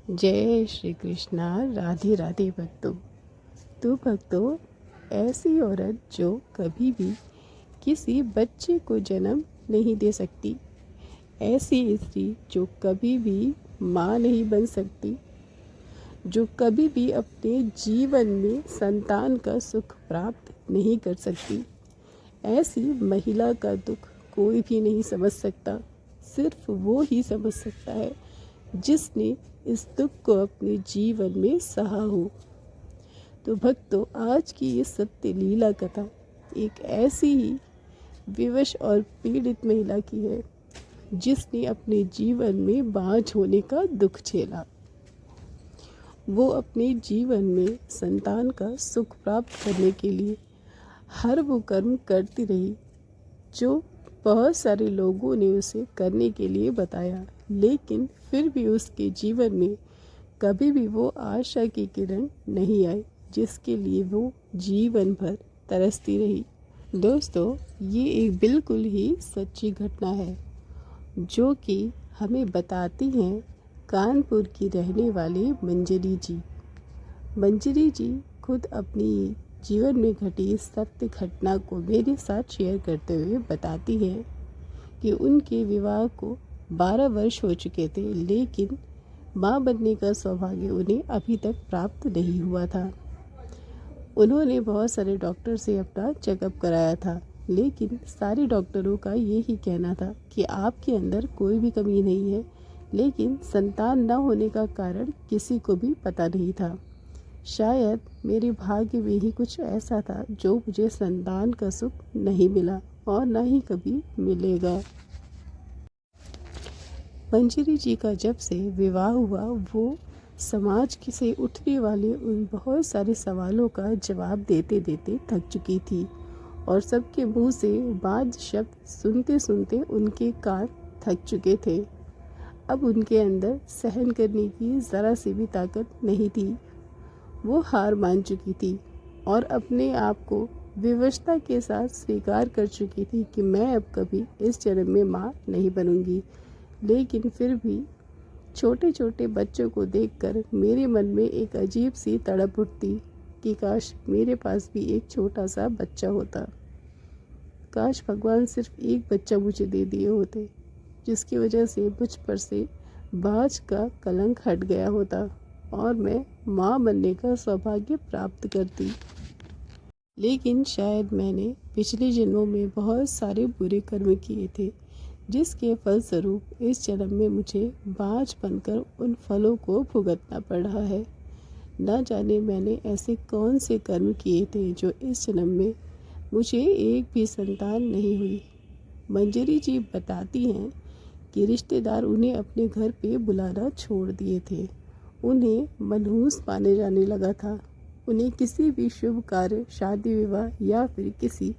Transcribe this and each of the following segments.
जय श्री कृष्णा। राधे राधे भक्तों। तो भक्तों, ऐसी औरत जो कभी भी किसी बच्चे को जन्म नहीं दे सकती, ऐसी स्त्री जो कभी भी माँ नहीं बन सकती, जो कभी भी अपने जीवन में संतान का सुख प्राप्त नहीं कर सकती, ऐसी महिला का दुख कोई भी नहीं समझ सकता। सिर्फ वो ही समझ सकता है जिसने इस दुख को अपने जीवन में सहा हो। तो भक्तों, आज की ये सत्य लीला कथा एक ऐसी ही विवश और पीड़ित महिला की है जिसने अपने जीवन में बाँझ होने का दुख झेला। वो अपने जीवन में संतान का सुख प्राप्त करने के लिए हर वो कर्म करती रही जो बहुत सारे लोगों ने उसे करने के लिए बताया, लेकिन फिर भी उसके जीवन में कभी भी वो आशा की किरण नहीं आई जिसके लिए वो जीवन भर तरसती रही। दोस्तों, ये एक बिल्कुल ही सच्ची घटना है जो कि हमें बताती हैं कानपुर की रहने वाली मंजरी जी। मंजरी जी खुद अपनी जीवन में घटी इस सत्य घटना को मेरे साथ शेयर करते हुए बताती हैं कि उनके विवाह को 12 वर्ष हो चुके थे, लेकिन माँ बनने का सौभाग्य उन्हें अभी तक प्राप्त नहीं हुआ था। उन्होंने बहुत सारे डॉक्टर से अपना चेकअप कराया था, लेकिन सारे डॉक्टरों का यही कहना था कि आपके अंदर कोई भी कमी नहीं है, लेकिन संतान न होने का कारण किसी को भी पता नहीं था। शायद मेरे भाग्य में ही कुछ ऐसा था जो मुझे संतान का सुख नहीं मिला और न ही कभी मिलेगा। मंजरी जी का जब से विवाह हुआ, वो समाज से उठने वाले उन बहुत सारे सवालों का जवाब देते देते थक चुकी थी और सबके मुंह से बात शब्द सुनते सुनते उनके कान थक चुके थे। अब उनके अंदर सहन करने की ज़रा सी भी ताकत नहीं थी। वो हार मान चुकी थी और अपने आप को विवशता के साथ स्वीकार कर चुकी थी कि मैं अब कभी इस जन्म में माँ नहीं बनूंगी। लेकिन फिर भी छोटे छोटे बच्चों को देखकर मेरे मन में एक अजीब सी तड़प उठती कि काश मेरे पास भी एक छोटा सा बच्चा होता। काश भगवान सिर्फ एक बच्चा मुझे दे दिए होते जिसकी वजह से मुझ पर से बाज का कलंक हट गया होता और मैं माँ बनने का सौभाग्य प्राप्त करती। लेकिन शायद मैंने पिछले जन्मों में बहुत सारे बुरे कर्म किए थे जिसके फलस्वरूप इस जन्म में मुझे बाज बनकर उन फलों को भुगतना पड़ रहा है। न जाने मैंने ऐसे कौन से कर्म किए थे जो इस जन्म में मुझे एक भी संतान नहीं हुई। मंजरी जी बताती हैं कि रिश्तेदार उन्हें अपने घर पे बुलाना छोड़ दिए थे। उन्हें मनहूस माने जाने लगा था। उन्हें किसी भी शुभ कार्य, शादी विवाह या फिर किसी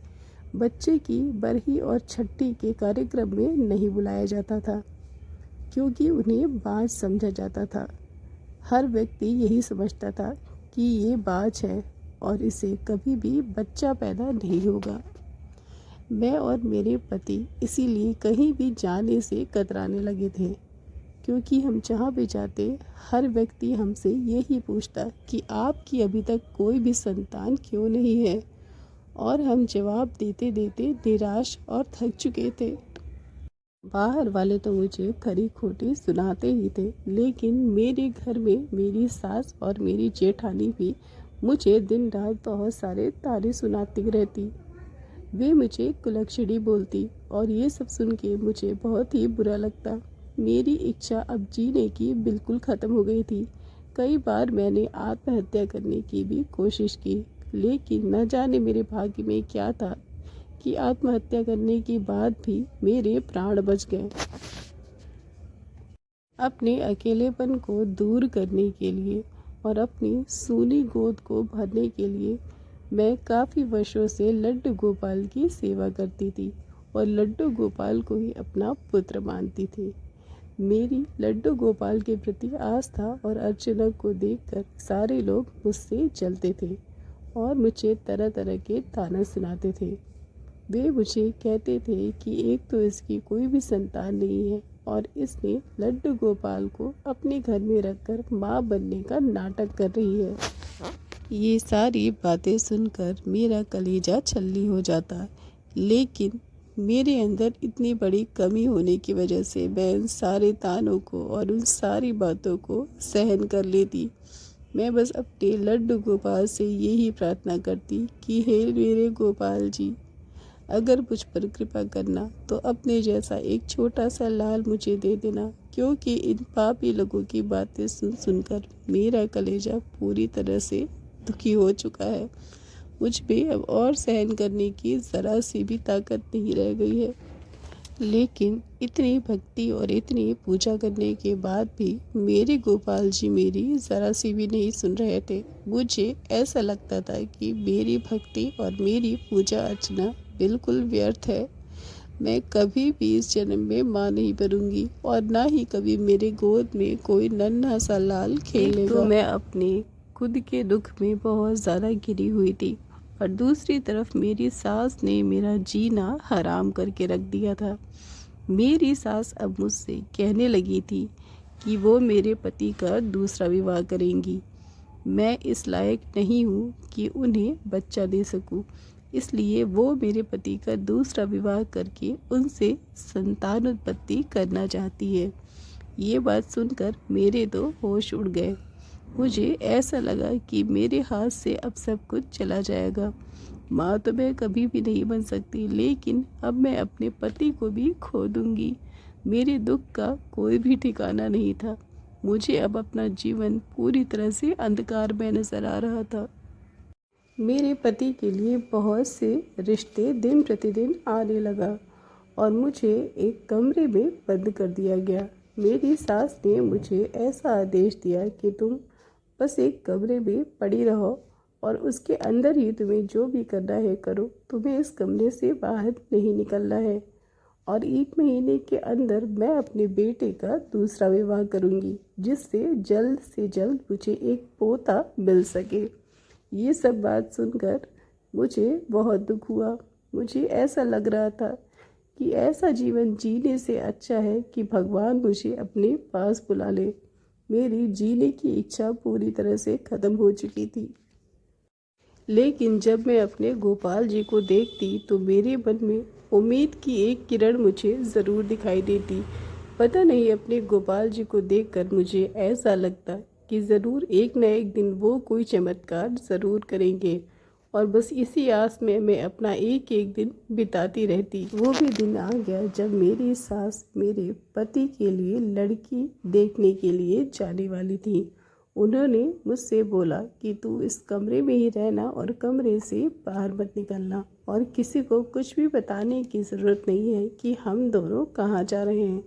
बच्चे की बरही और छठी के कार्यक्रम में नहीं बुलाया जाता था क्योंकि उन्हें बाज समझा जाता था। हर व्यक्ति यही समझता था कि ये बाज है और इसे कभी भी बच्चा पैदा नहीं होगा। मैं और मेरे पति इसीलिए कहीं भी जाने से कतराने लगे थे क्योंकि हम जहाँ भी जाते हर व्यक्ति हमसे यही पूछता कि आपकी अभी तक कोई भी संतान क्यों नहीं है, और हम जवाब देते देते निराश और थक चुके थे। बाहर वाले तो मुझे खरी खोटी सुनाते ही थे, लेकिन मेरे घर में मेरी सास और मेरी जेठानी भी मुझे दिन रात बहुत सारे ताने सुनाती रहती। वे मुझे कुलक्षणी बोलती और ये सब सुन के मुझे बहुत ही बुरा लगता। मेरी इच्छा अब जीने की बिल्कुल ख़त्म हो गई थी। कई बार मैंने आत्महत्या करने की भी कोशिश की, लेकिन न जाने मेरे भाग्य में क्या था कि आत्महत्या करने के बाद भी मेरे प्राण बच गए। अपने अकेलेपन को दूर करने के लिए और अपनी सूनी गोद को भरने के लिए मैं काफ़ी वर्षों से लड्डू गोपाल की सेवा करती थी और लड्डू गोपाल को ही अपना पुत्र मानती थी। मेरी लड्डू गोपाल के प्रति आस्था और अर्चना को देखकर सारे लोग मुझसे जलते थे और मुझे तरह तरह के ताना सुनाते थे। वे मुझे कहते थे कि एक तो इसकी कोई भी संतान नहीं है और इसने लड्डू गोपाल को अपने घर में रखकर माँ बनने का नाटक कर रही है। ये सारी बातें सुनकर मेरा कलेजा छल्ली हो जाता है, लेकिन मेरे अंदर इतनी बड़ी कमी होने की वजह से मैं उन सारे तानों को और उन सारी बातों को सहन कर लेती। मैं बस अपने लड्डू गोपाल से यही प्रार्थना करती कि हे मेरे गोपाल जी, अगर मुझ पर कृपा करना तो अपने जैसा एक छोटा सा लाल मुझे दे देना, क्योंकि इन पापी लोगों की बातें सुन सुनकर मेरा कलेजा पूरी तरह से दुखी हो चुका है। मुझ में अब और सहन करने की ज़रा सी भी ताकत नहीं रह गई है। लेकिन इतनी भक्ति और इतनी पूजा करने के बाद भी मेरे गोपाल जी मेरी ज़रा सी भी नहीं सुन रहे थे। मुझे ऐसा लगता था कि मेरी भक्ति और मेरी पूजा अर्चना बिल्कुल व्यर्थ है। मैं कभी भी इस जन्म में माँ नहीं बनूंगी और ना ही कभी मेरे गोद में कोई नन्हा सा लाल खेलेगा। तो मैं अपने खुद के दुख में बहुत ज़्यादा घिरी हुई थी और दूसरी तरफ मेरी सास ने मेरा जीना हराम करके रख दिया था। मेरी सास अब मुझसे कहने लगी थी कि वो मेरे पति का दूसरा विवाह करेंगी। मैं इस लायक नहीं हूँ कि उन्हें बच्चा दे सकूँ, इसलिए वो मेरे पति का दूसरा विवाह करके उनसे संतान उत्पत्ति करना चाहती है। ये बात सुनकर मेरे तो होश उड़ गए। मुझे ऐसा लगा कि मेरे हाथ से अब सब कुछ चला जाएगा। माँ तो मैं कभी भी नहीं बन सकती, लेकिन अब मैं अपने पति को भी खो दूंगी। मेरे दुख का कोई भी ठिकाना नहीं था। मुझे अब अपना जीवन पूरी तरह से अंधकार में नजर आ रहा था। मेरे पति के लिए बहुत से रिश्ते दिन प्रतिदिन आने लगा और मुझे एक कमरे में बंद कर दिया गया। मेरी सास ने मुझे ऐसा आदेश दिया कि तुम बस एक कमरे में पड़ी रहो और उसके अंदर ही तुम्हें जो भी करना है करो। तुम्हें इस कमरे से बाहर नहीं निकलना है और 1 महीने के अंदर मैं अपने बेटे का दूसरा विवाह करूंगी, जिससे जल्द से जल्द मुझे एक पोता मिल सके। ये सब बात सुनकर मुझे बहुत दुख हुआ। मुझे ऐसा लग रहा था कि ऐसा जीवन जीने से अच्छा है कि भगवान मुझे अपने पास बुला ले। मेरी जीने की इच्छा पूरी तरह से खत्म हो चुकी थी। लेकिन जब मैं अपने गोपाल जी को देखती तो मेरे मन में उम्मीद की एक किरण मुझे ज़रूर दिखाई देती। पता नहीं, अपने गोपाल जी को देखकर मुझे ऐसा लगता कि ज़रूर एक न एक दिन वो कोई चमत्कार ज़रूर करेंगे और बस इसी आस में मैं अपना एक एक दिन बिताती रहती। वो भी दिन आ गया जब मेरी सास मेरे पति के लिए लड़की देखने के लिए जाने वाली थी। उन्होंने मुझसे बोला कि तू इस कमरे में ही रहना और कमरे से बाहर मत निकलना और किसी को कुछ भी बताने की ज़रूरत नहीं है कि हम दोनों कहाँ जा रहे हैं।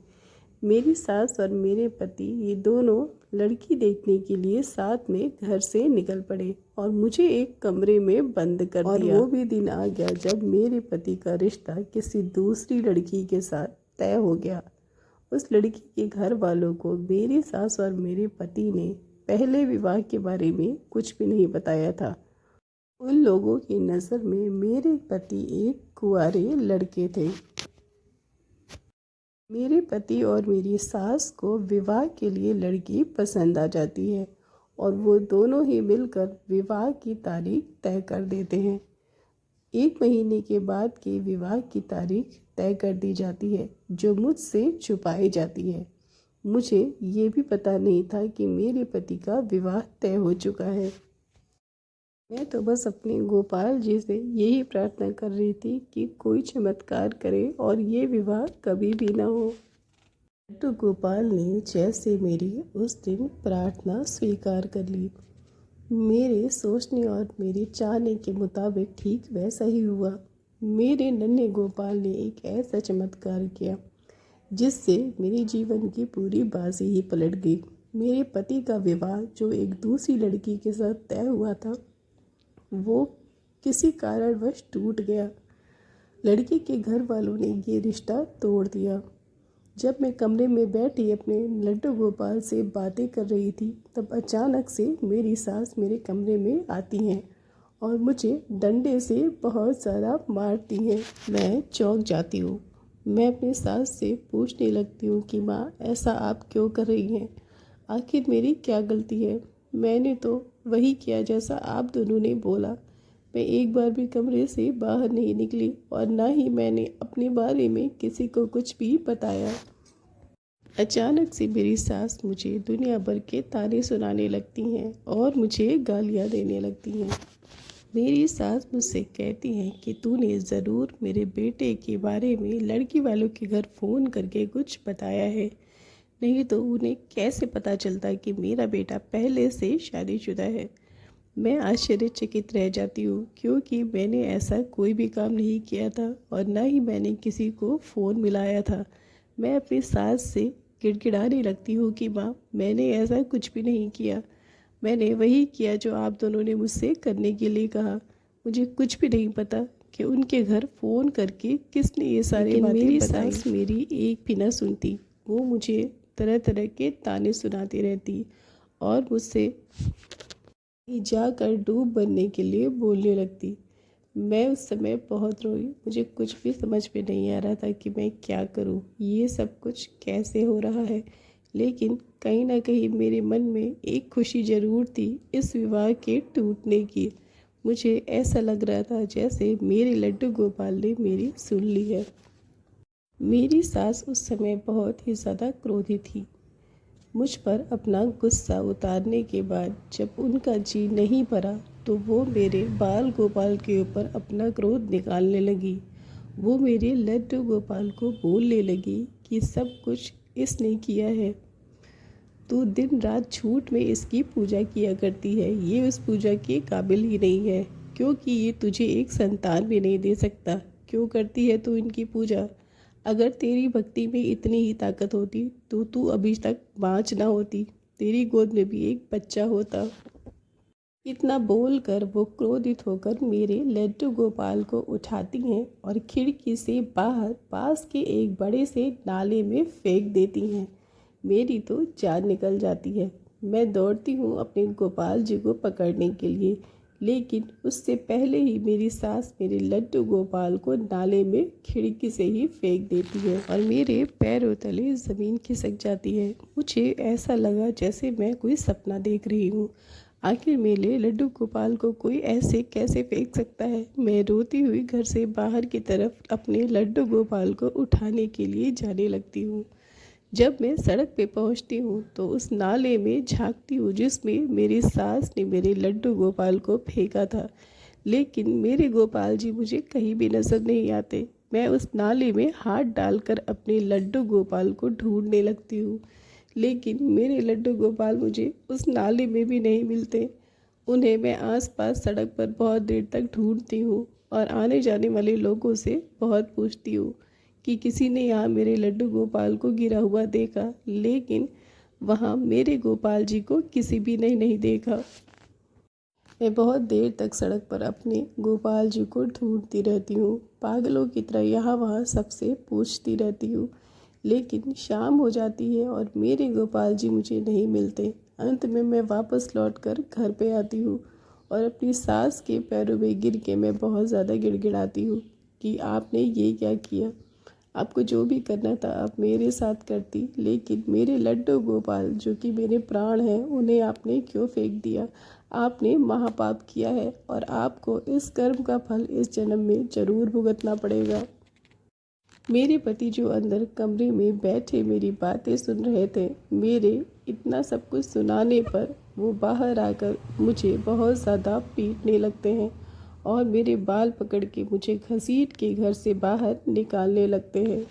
मेरी सास और मेरे पति ये दोनों लड़की देखने के लिए साथ में घर से निकल पड़े और मुझे एक कमरे में बंद कर दिया। और वो भी दिन आ गया जब मेरे पति का रिश्ता किसी दूसरी लड़की के साथ तय हो गया। उस लड़की के घर वालों को मेरी सास और मेरे पति ने पहले विवाह के बारे में कुछ भी नहीं बताया था। उन लोगों की नज़र में मेरे पति एक कुंवारे लड़के थे। मेरे पति और मेरी सास को विवाह के लिए लड़की पसंद आ जाती है और वो दोनों ही मिलकर विवाह की तारीख तय कर देते हैं। 1 महीने के बाद के विवाह की तारीख तय कर दी जाती है, जो मुझसे छुपाई जाती है। मुझे ये भी पता नहीं था कि मेरे पति का विवाह तय हो चुका है। मैं तो बस अपने गोपाल जी से यही प्रार्थना कर रही थी कि कोई चमत्कार करे और ये विवाह कभी भी ना हो। तो गोपाल ने जैसे मेरी उस दिन प्रार्थना स्वीकार कर ली, मेरे सोचने और मेरे चाहने के मुताबिक ठीक वैसा ही हुआ। मेरे नन्हे गोपाल ने एक ऐसा चमत्कार किया जिससे मेरे जीवन की पूरी बाजी ही पलट गई। मेरे पति का विवाह जो एक दूसरी लड़की के साथ तय हुआ था, वो किसी कारणवश टूट गया। लड़की के घर वालों ने ये रिश्ता तोड़ दिया। जब मैं कमरे में बैठी अपने लड्डू गोपाल से बातें कर रही थी, तब अचानक से मेरी सास मेरे कमरे में आती हैं और मुझे डंडे से बहुत ज़्यादा मारती हैं। मैं चौंक जाती हूँ मैं अपनी सास से पूछने लगती हूँ कि माँ, ऐसा आप क्यों कर रही हैं? आखिर मेरी क्या गलती है? मैंने तो वही किया जैसा आप दोनों ने बोला। मैं एक बार भी कमरे से बाहर नहीं निकली और ना ही मैंने अपने बारे में किसी को कुछ भी बताया। अचानक से मेरी सास मुझे दुनिया भर के ताने सुनाने लगती हैं और मुझे गालियाँ देने लगती हैं। मेरी सास मुझसे कहती हैं कि तूने ज़रूर मेरे बेटे के बारे में लड़की वालों के घर फ़ोन करके कुछ बताया है, नहीं तो उन्हें कैसे पता चलता कि मेरा बेटा पहले से शादीशुदा है। मैं आश्चर्यचकित रह जाती हूँ क्योंकि मैंने ऐसा कोई भी काम नहीं किया था और ना ही मैंने किसी को फ़ोन मिलाया था। मैं अपनी सास से गिड़गिड़ाने लगती हूँ कि माँ, मैंने ऐसा कुछ भी नहीं किया। मैंने वही किया जो आप दोनों ने मुझसे करने के लिए कहा। मुझे कुछ भी नहीं पता कि उनके घर फ़ोन करके किसने ये सारी बातें बताई। मेरी सास मेरी एक भी ना सुनती। वो मुझे तरह तरह के ताने सुनाती रहती और मुझसे जाकर डूब बनने के लिए बोलने लगती। मैं उस समय बहुत रोई। मुझे कुछ भी समझ में नहीं आ रहा था कि मैं क्या करूं, ये सब कुछ कैसे हो रहा है। लेकिन कहीं ना कहीं मेरे मन में एक खुशी ज़रूर थी इस विवाह के टूटने की। मुझे ऐसा लग रहा था जैसे मेरे लड्डू गोपाल ने मेरी सुन ली है। मेरी सास उस समय बहुत ही ज़्यादा क्रोधित थी। मुझ पर अपना गुस्सा उतारने के बाद जब उनका जी नहीं भरा तो वो मेरे बाल गोपाल के ऊपर अपना क्रोध निकालने लगी। वो मेरे लड्डू गोपाल को बोलने लगी कि सब कुछ इसने किया है। तू दिन रात झूठ में इसकी पूजा किया करती है। ये उस पूजा के काबिल ही नहीं है क्योंकि ये तुझे एक संतान भी नहीं दे सकता। क्यों करती है तू इनकी पूजा? अगर तेरी भक्ति में इतनी ही ताकत होती तो तू अभी तक बाँच ना होती, तेरी गोद में भी एक बच्चा होता। इतना बोलकर वो क्रोधित होकर मेरे लड्डू गोपाल को उठाती हैं और खिड़की से बाहर पास के एक बड़े से नाले में फेंक देती हैं। मेरी तो जान निकल जाती है। मैं दौड़ती हूँ अपने गोपाल जी को पकड़ने के लिए, लेकिन उससे पहले ही मेरी सास मेरे लड्डू गोपाल को नाले में खिड़की से ही फेंक देती है और मेरे पैरों तले ज़मीन खिसक जाती है। मुझे ऐसा लगा जैसे मैं कोई सपना देख रही हूँ। आखिर मेरे लड्डू गोपाल को कोई ऐसे कैसे फेंक सकता है? मैं रोती हुई घर से बाहर की तरफ अपने लड्डू गोपाल को उठाने के लिए जाने लगती हूँ। जब मैं सड़क पे पहुंचती हूँ तो उस नाले में झांकती हूँ जिसमें मेरी सास ने मेरे लड्डू गोपाल को फेंका था, लेकिन मेरे गोपाल जी मुझे कहीं भी नज़र नहीं आते। मैं उस नाले में हाथ डालकर अपने लड्डू गोपाल को ढूंढने लगती हूँ, लेकिन मेरे लड्डू गोपाल मुझे उस नाले में भी नहीं मिलते। उन्हें मैं आसपास सड़क पर बहुत देर तक ढूंढती हूँ और आने जाने वाले लोगों से बहुत पूछती हूँ कि किसी ने यहाँ मेरे लड्डू गोपाल को गिरा हुआ देखा, लेकिन वहाँ मेरे गोपाल जी को किसी भी ने नहीं देखा। मैं बहुत देर तक सड़क पर अपने गोपाल जी को ढूंढती रहती हूँ, पागलों की तरह यहाँ वहाँ सबसे पूछती रहती हूँ, लेकिन शाम हो जाती है और मेरे गोपाल जी मुझे नहीं मिलते। अंत में मैं वापस लौटकर घर पे आती हूँ और अपनी सास के पैरों में गिर के मैं बहुत ज़्यादा गिड़गिड़ाती हूँ कि आपने ये क्या किया? आपको जो भी करना था आप मेरे साथ करती, लेकिन मेरे लड्डू गोपाल जो कि मेरे प्राण हैं उन्हें आपने क्यों फेंक दिया? आपने महापाप किया है और आपको इस कर्म का फल इस जन्म में ज़रूर भुगतना पड़ेगा। मेरे पति जो अंदर कमरे में बैठे मेरी बातें सुन रहे थे, मेरे इतना सब कुछ सुनाने पर वो बाहर आकर मुझे बहुत ज़्यादा पीटने लगते हैं और मेरे बाल पकड़ के मुझे घसीट के घर से बाहर निकालने लगते हैं।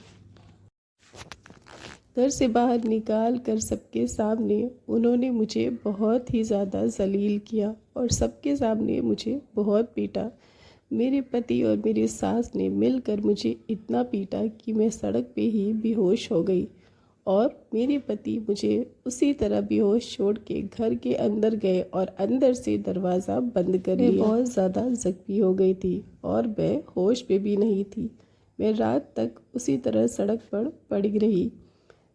घर से बाहर निकाल कर सबके सामने उन्होंने मुझे बहुत ही ज़्यादा जलील किया और सबके सामने मुझे बहुत पीटा। मेरे पति और मेरी सास ने मिलकर मुझे इतना पीटा कि मैं सड़क पे ही बेहोश हो गई और मेरे पति मुझे उसी तरह बेहोश छोड़ के घर के अंदर गए और अंदर से दरवाज़ा बंद कर लिया। मैं बहुत ज़्यादा जख्मी हो गई थी और मैं होश पे भी नहीं थी। मैं रात तक उसी तरह सड़क पर पड़ी रही।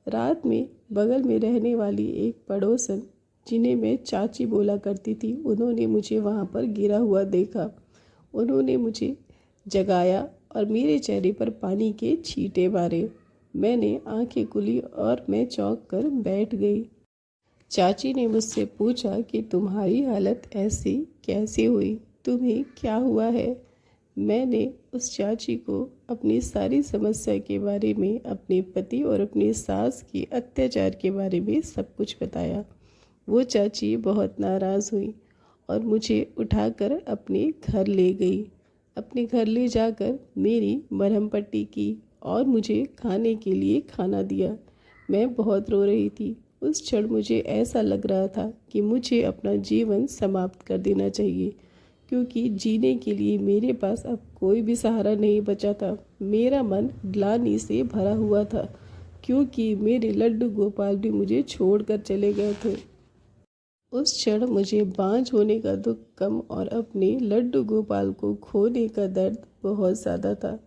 रात में बगल में रहने वाली एक पड़ोसन, जिन्हें मैं चाची बोला करती थी, उन्होंने मुझे वहाँ पर गिरा हुआ देखा। उन्होंने मुझे जगाया और मेरे चेहरे पर पानी के छींटे मारे। मैंने आंखें खुली और मैं चौंक कर बैठ गई। चाची ने मुझसे पूछा कि तुम्हारी हालत ऐसी कैसे हुई, तुम्हें क्या हुआ है। मैंने उस चाची को अपनी सारी समस्या के बारे में, अपने पति और अपनी सास के अत्याचार के बारे में सब कुछ बताया। वो चाची बहुत नाराज़ हुई और मुझे उठाकर अपने घर ले गई। अपने घर ले जाकर मेरी मरहम पट्टी की और मुझे खाने के लिए खाना दिया। मैं बहुत रो रही थी। उस क्षण मुझे ऐसा लग रहा था कि मुझे अपना जीवन समाप्त कर देना चाहिए, क्योंकि जीने के लिए मेरे पास अब कोई भी सहारा नहीं बचा था। मेरा मन ग्लानि से भरा हुआ था, क्योंकि मेरे लड्डू गोपाल भी मुझे छोड़कर चले गए थे। उस क्षण मुझे बांझ होने का दुख कम और अपने लड्डू गोपाल को खोने का दर्द बहुत ज़्यादा था।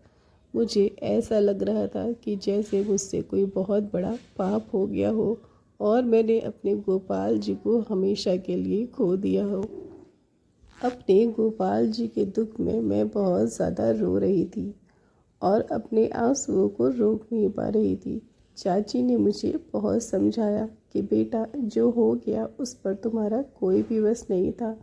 मुझे ऐसा लग रहा था कि जैसे मुझसे कोई बहुत बड़ा पाप हो गया हो और मैंने अपने गोपाल जी को हमेशा के लिए खो दिया हो। अपने गोपाल जी के दुख में मैं बहुत ज़्यादा रो रही थी और अपने आंसुओं को रोक नहीं पा रही थी। चाची ने मुझे बहुत समझाया कि बेटा, जो हो गया उस पर तुम्हारा कोई भी बस नहीं था,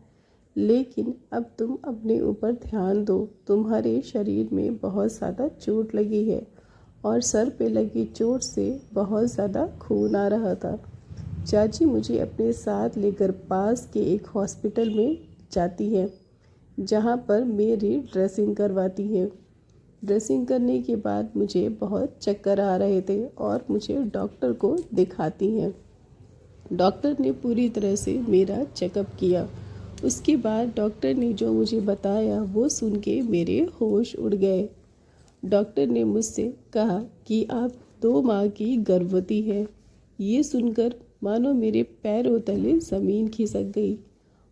लेकिन अब तुम अपने ऊपर ध्यान दो। तुम्हारे शरीर में बहुत ज़्यादा चोट लगी है और सर पे लगी चोट से बहुत ज़्यादा खून आ रहा था। चाची मुझे अपने साथ लेकर पास के एक हॉस्पिटल में जाती है, जहाँ पर मेरी ड्रेसिंग करवाती है। ड्रेसिंग करने के बाद मुझे बहुत चक्कर आ रहे थे और मुझे डॉक्टर को दिखाती हैं। डॉक्टर ने पूरी तरह से मेरा चेकअप किया। उसके बाद डॉक्टर ने जो मुझे बताया वो सुन के मेरे होश उड़ गए। डॉक्टर ने मुझसे कहा कि आप 2 माह की गर्भवती हैं। ये सुनकर मानो मेरे पैरों तले ज़मीन खिसक गई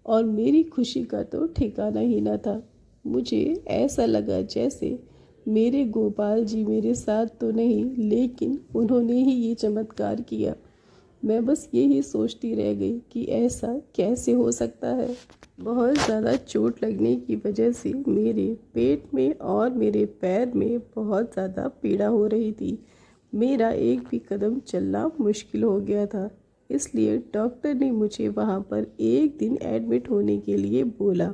और मेरी खुशी का तो ठिकाना ही न था। मुझे ऐसा लगा जैसे मेरे गोपाल जी मेरे साथ तो नहीं, लेकिन उन्होंने ही ये चमत्कार किया। मैं बस यही सोचती रह गई कि ऐसा कैसे हो सकता है। बहुत ज़्यादा चोट लगने की वजह से मेरे पेट में और मेरे पैर में बहुत ज़्यादा पीड़ा हो रही थी। मेरा एक भी कदम चलना मुश्किल हो गया था। इसलिए डॉक्टर ने मुझे वहाँ पर 1 दिन एडमिट होने के लिए बोला।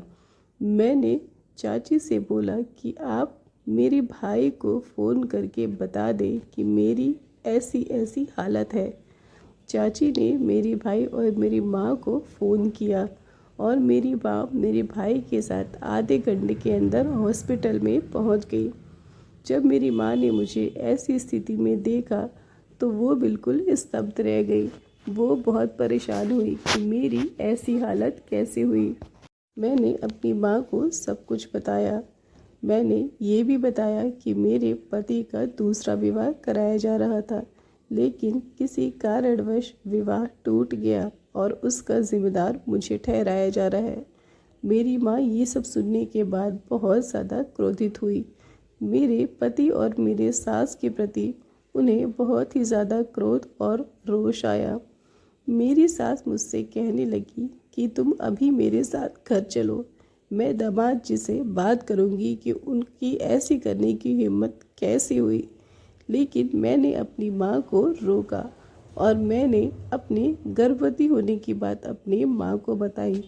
मैंने चाची से बोला कि आप मेरे भाई को फ़ोन करके बता दें कि मेरी ऐसी ऐसी हालत है। चाची ने मेरे भाई और मेरी माँ को फ़ोन किया और मेरी माँ मेरे भाई के साथ आधे घंटे के अंदर हॉस्पिटल में पहुँच गई। जब मेरी माँ ने मुझे ऐसी स्थिति में देखा तो वो बिल्कुल स्तब्ध रह गई। वो बहुत परेशान हुई कि मेरी ऐसी हालत कैसे हुई। मैंने अपनी माँ को सब कुछ बताया। मैंने ये भी बताया कि मेरे पति का दूसरा विवाह कराया जा रहा था, लेकिन किसी कारणवश विवाह टूट गया और उसका जिम्मेदार मुझे ठहराया जा रहा है। मेरी माँ ये सब सुनने के बाद बहुत ज़्यादा क्रोधित हुई। मेरे पति और मेरे सास के प्रति उन्हें बहुत ही ज़्यादा क्रोध और रोष आया। मेरी सास मुझसे कहने लगी कि तुम अभी मेरे साथ घर चलो, मैं दामाद जी से बात करूंगी कि उनकी ऐसी करने की हिम्मत कैसे हुई। लेकिन मैंने अपनी माँ को रोका और मैंने अपने गर्भवती होने की बात अपनी माँ को बताई।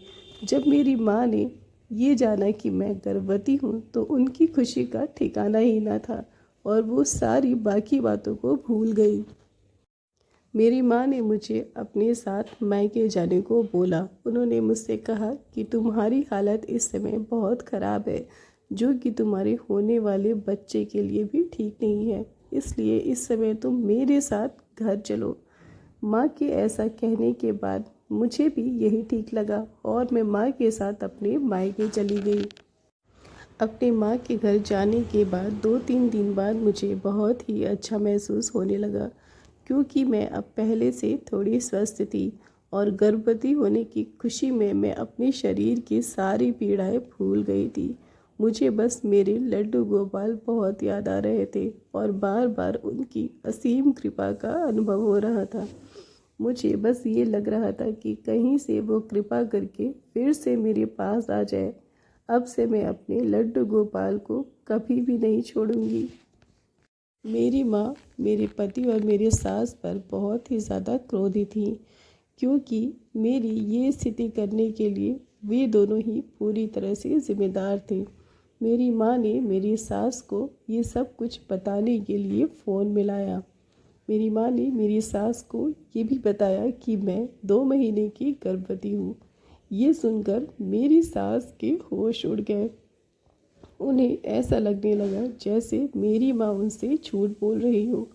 जब मेरी माँ ने ये जाना कि मैं गर्भवती हूँ तो उनकी खुशी का ठिकाना ही ना था और वो सारी बाकी बातों को भूल गई। मेरी माँ ने मुझे अपने साथ मायके जाने को बोला। उन्होंने मुझसे कहा कि तुम्हारी हालत इस समय बहुत ख़राब है, जो कि तुम्हारे होने वाले बच्चे के लिए भी ठीक नहीं है, इसलिए इस समय तुम मेरे साथ घर चलो। माँ के ऐसा कहने के बाद मुझे भी यही ठीक लगा और मैं माँ के साथ अपने मायके चली गई। अपने माँ के घर जाने के बाद 2-3 दिन बाद मुझे बहुत ही अच्छा महसूस होने लगा, क्योंकि मैं अब पहले से थोड़ी स्वस्थ थी और गर्भवती होने की खुशी में मैं अपने शरीर की सारी पीड़ाएं भूल गई थी। मुझे बस मेरे लड्डू गोपाल बहुत याद आ रहे थे और बार बार उनकी असीम कृपा का अनुभव हो रहा था। मुझे बस ये लग रहा था कि कहीं से वो कृपा करके फिर से मेरे पास आ जाए। अब से मैं अपने लड्डू गोपाल को कभी भी नहीं छोड़ूंगी। मेरी माँ मेरे पति और मेरे सास पर बहुत ही ज़्यादा क्रोधी थी, क्योंकि मेरी ये स्थिति करने के लिए वे दोनों ही पूरी तरह से जिम्मेदार थे। मेरी माँ ने मेरी सास को ये सब कुछ बताने के लिए फ़ोन मिलाया। मेरी माँ ने मेरी सास को ये भी बताया कि मैं 2 महीने की गर्भवती हूँ। ये सुनकर मेरी सास के होश उड़ गए। उन्हें ऐसा लगने लगा जैसे मेरी माँ उनसे झूठ बोल रही हो।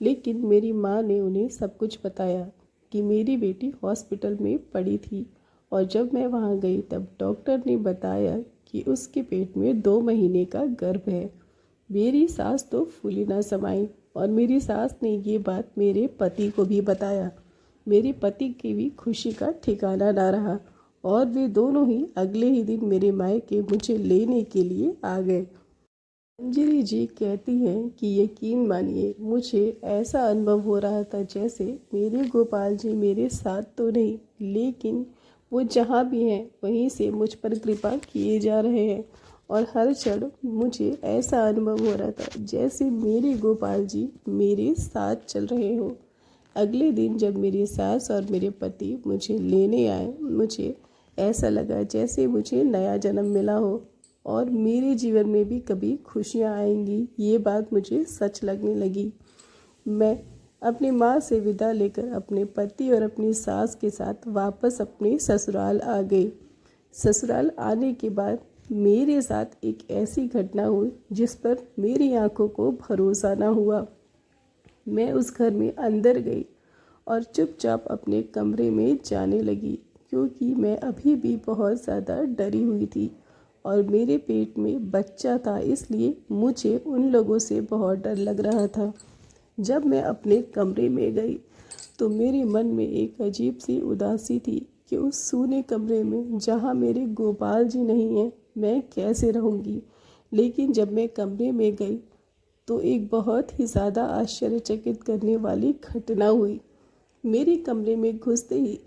लेकिन मेरी माँ ने उन्हें सब कुछ बताया कि मेरी बेटी हॉस्पिटल में पड़ी थी, और जब मैं वहाँ गई तब डॉक्टर ने बताया कि उसके पेट में 2 महीने का गर्भ है। मेरी सास तो फूली ना समाई, और मेरी सास ने ये बात मेरे पति को भी बताया। मेरे पति की भी खुशी का ठिकाना ना रहा, और वे दोनों ही अगले ही दिन मेरे मायके मुझे लेने के लिए आ गए। अंजलि जी कहती हैं कि यकीन मानिए, मुझे ऐसा अनुभव हो रहा था जैसे मेरे गोपाल जी मेरे साथ तो नहीं, लेकिन वो जहाँ भी हैं वहीं से मुझ पर कृपा किए जा रहे हैं। और हर क्षण मुझे ऐसा अनुभव हो रहा था जैसे मेरे गोपाल जी मेरे साथ चल रहे हो। अगले दिन जब मेरी सास और मेरे पति मुझे लेने आए, मुझे ऐसा लगा जैसे मुझे नया जन्म मिला हो, और मेरे जीवन में भी कभी खुशियाँ आएंगी, ये बात मुझे सच लगने लगी। मैं अपनी माँ से विदा लेकर अपने पति और अपनी सास के साथ वापस अपने ससुराल आ गई। ससुराल आने के बाद मेरे साथ एक ऐसी घटना हुई जिस पर मेरी आंखों को भरोसा न हुआ। मैं उस घर में अंदर गई और चुपचाप अपने कमरे में जाने लगी, क्योंकि मैं अभी भी बहुत ज़्यादा डरी हुई थी और मेरे पेट में बच्चा था, इसलिए मुझे उन लोगों से बहुत डर लग रहा था। जब मैं अपने कमरे में गई तो मेरे मन में एक अजीब सी उदासी थी कि उस सूने कमरे में जहाँ मेरे गोपाल जी नहीं हैं, मैं कैसे रहूँगी। लेकिन जब मैं कमरे में गई तो एक बहुत ही ज़्यादा आश्चर्यचकित करने वाली घटना हुई। मेरे कमरे में घुसते ही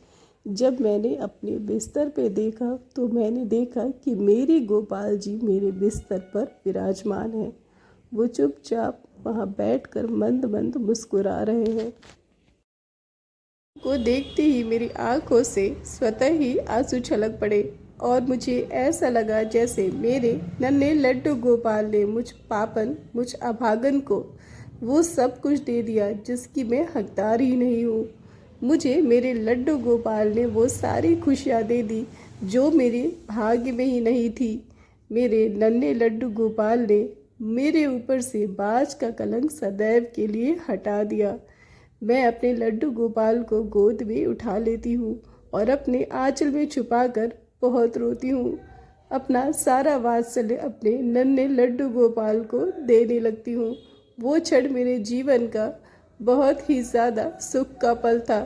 जब मैंने अपने बिस्तर पे देखा तो मैंने देखा कि मेरे गोपाल जी मेरे बिस्तर पर विराजमान हैं। वो चुपचाप वहाँ बैठकर मंद मंद मुस्कुरा रहे हैं। को देखते ही मेरी आंखों से स्वतः ही आंसू छलक पड़े, और मुझे ऐसा लगा जैसे मेरे नन्हे लड्डू गोपाल ने मुझ अभागन को वो सब कुछ दे दिया जिसकी मैं हकदार ही नहीं हूँ। मुझे मेरे लड्डू गोपाल ने वो सारी खुशियाँ दे दी जो मेरे भाग्य में ही नहीं थी। मेरे नन्हे लड्डू गोपाल ने मेरे ऊपर से बाज का कलंक सदैव के लिए हटा दिया। मैं अपने लड्डू गोपाल को गोद में उठा लेती हूँ और अपने आंचल में छुपाकर बहुत रोती हूँ। अपना सारा वात्सल्य अपने नन्हे लड्डू गोपाल को देने लगती हूँ। वो क्षण मेरे जीवन का बहुत ही ज़्यादा सुख का पल था।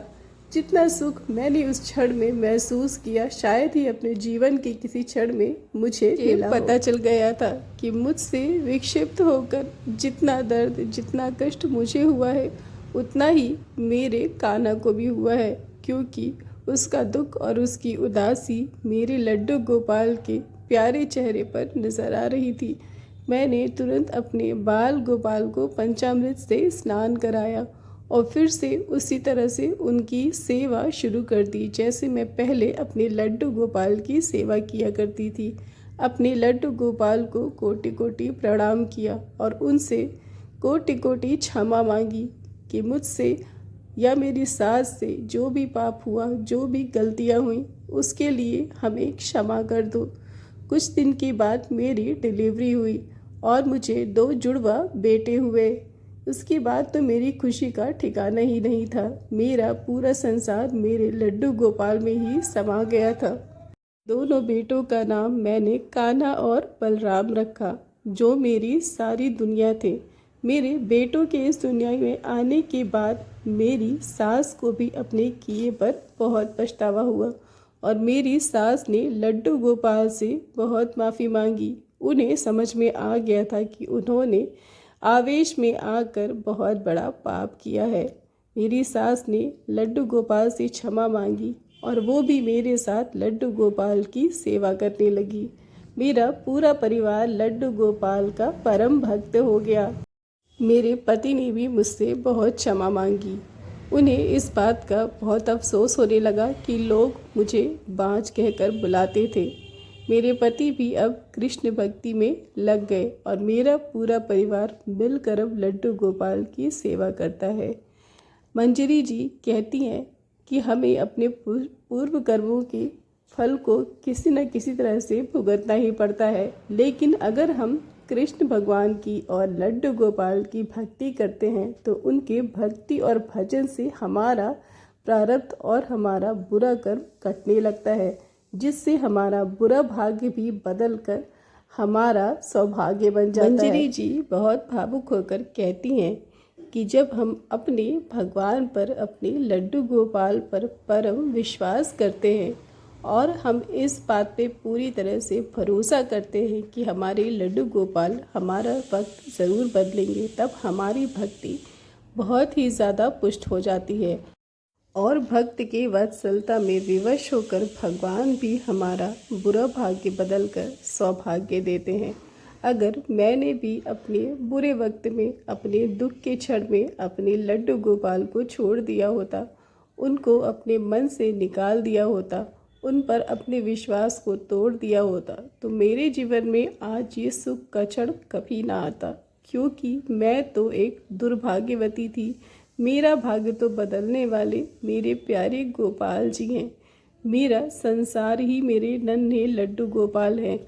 जितना सुख मैंने उस क्षण में महसूस किया, शायद ही अपने जीवन के किसी क्षण में मुझे पता चल गया था कि मुझसे विक्षिप्त होकर जितना दर्द, जितना कष्ट मुझे हुआ है, उतना ही मेरे कान्हा को भी हुआ है, क्योंकि उसका दुख और उसकी उदासी मेरे लड्डू गोपाल के प्यारे चेहरे पर नजर आ रही थी। मैंने तुरंत अपने बाल गोपाल को पंचामृत से स्नान कराया और फिर से उसी तरह से उनकी सेवा शुरू कर दी जैसे मैं पहले अपने लड्डू गोपाल की सेवा किया करती थी। अपने लड्डू गोपाल को कोटि कोटि प्रणाम किया और उनसे कोटि कोटि क्षमा मांगी कि मुझसे या मेरी सास से जो भी पाप हुआ, जो भी गलतियां हुई, उसके लिए हमें क्षमा कर दो। कुछ दिन के बाद मेरी डिलीवरी हुई और मुझे 2 जुड़वा बेटे हुए। उसके बाद तो मेरी खुशी का ठिकाना ही नहीं था। मेरा पूरा संसार मेरे लड्डू गोपाल में ही समा गया था। दोनों बेटों का नाम मैंने कान्हा और बलराम रखा, जो मेरी सारी दुनिया थे। मेरे बेटों के इस दुनिया में आने के बाद मेरी सास को भी अपने किए पर बहुत पछतावा हुआ और मेरी सास ने लड्डू गोपाल से बहुत माफ़ी मांगी। उन्हें समझ में आ गया था कि उन्होंने आवेश में आकर बहुत बड़ा पाप किया है। मेरी सास ने लड्डू गोपाल से क्षमा मांगी और वो भी मेरे साथ लड्डू गोपाल की सेवा करने लगी। मेरा पूरा परिवार लड्डू गोपाल का परम भक्त हो गया। मेरे पति ने भी मुझसे बहुत क्षमा मांगी। उन्हें इस बात का बहुत अफसोस होने लगा कि लोग मुझे बांझ कहकर बुलाते थे। मेरे पति भी अब कृष्ण भक्ति में लग गए और मेरा पूरा परिवार मिलकर अब लड्डू गोपाल की सेवा करता है। मंजरी जी कहती हैं कि हमें अपने पूर्व कर्मों के फल को किसी न किसी तरह से भुगतना ही पड़ता है, लेकिन अगर हम कृष्ण भगवान की और लड्डू गोपाल की भक्ति करते हैं तो उनके भक्ति और भजन से हमारा प्रारब्ध और हमारा बुरा कर्म कटने लगता है, जिससे हमारा बुरा भाग्य भी बदल कर हमारा सौभाग्य बन जाता है। मंजरी जी बहुत भावुक होकर कहती हैं कि जब हम अपने भगवान पर, अपने लड्डू गोपाल पर परम विश्वास करते हैं और हम इस बात पे पूरी तरह से भरोसा करते हैं कि हमारे लड्डू गोपाल हमारा वक्त ज़रूर बदलेंगे, तब हमारी भक्ति बहुत ही ज़्यादा पुष्ट हो जाती है और भक्त के वत्सलता में विवश होकर भगवान भी हमारा बुरा भाग्य बदलकर सौभाग्य देते हैं। अगर मैंने भी अपने बुरे वक्त में, अपने दुख के क्षण में अपने लड्डू गोपाल को छोड़ दिया होता, उनको अपने मन से निकाल दिया होता, उन पर अपने विश्वास को तोड़ दिया होता, तो मेरे जीवन में आज ये सुख का क्षण कभी ना आता, क्योंकि मैं तो एक दुर्भाग्यवती थी। मेरा भाग्य तो बदलने वाले मेरे प्यारे गोपाल जी हैं। मेरा संसार ही मेरे नन्हे लड्डू गोपाल हैं,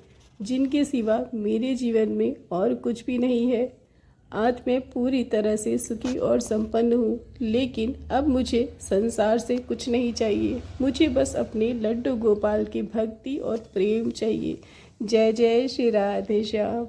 जिनके सिवा मेरे जीवन में और कुछ भी नहीं है। आज मैं पूरी तरह से सुखी और संपन्न हूँ, लेकिन अब मुझे संसार से कुछ नहीं चाहिए। मुझे बस अपने लड्डू गोपाल की भक्ति और प्रेम चाहिए। जय जय श्री राधे श्याम।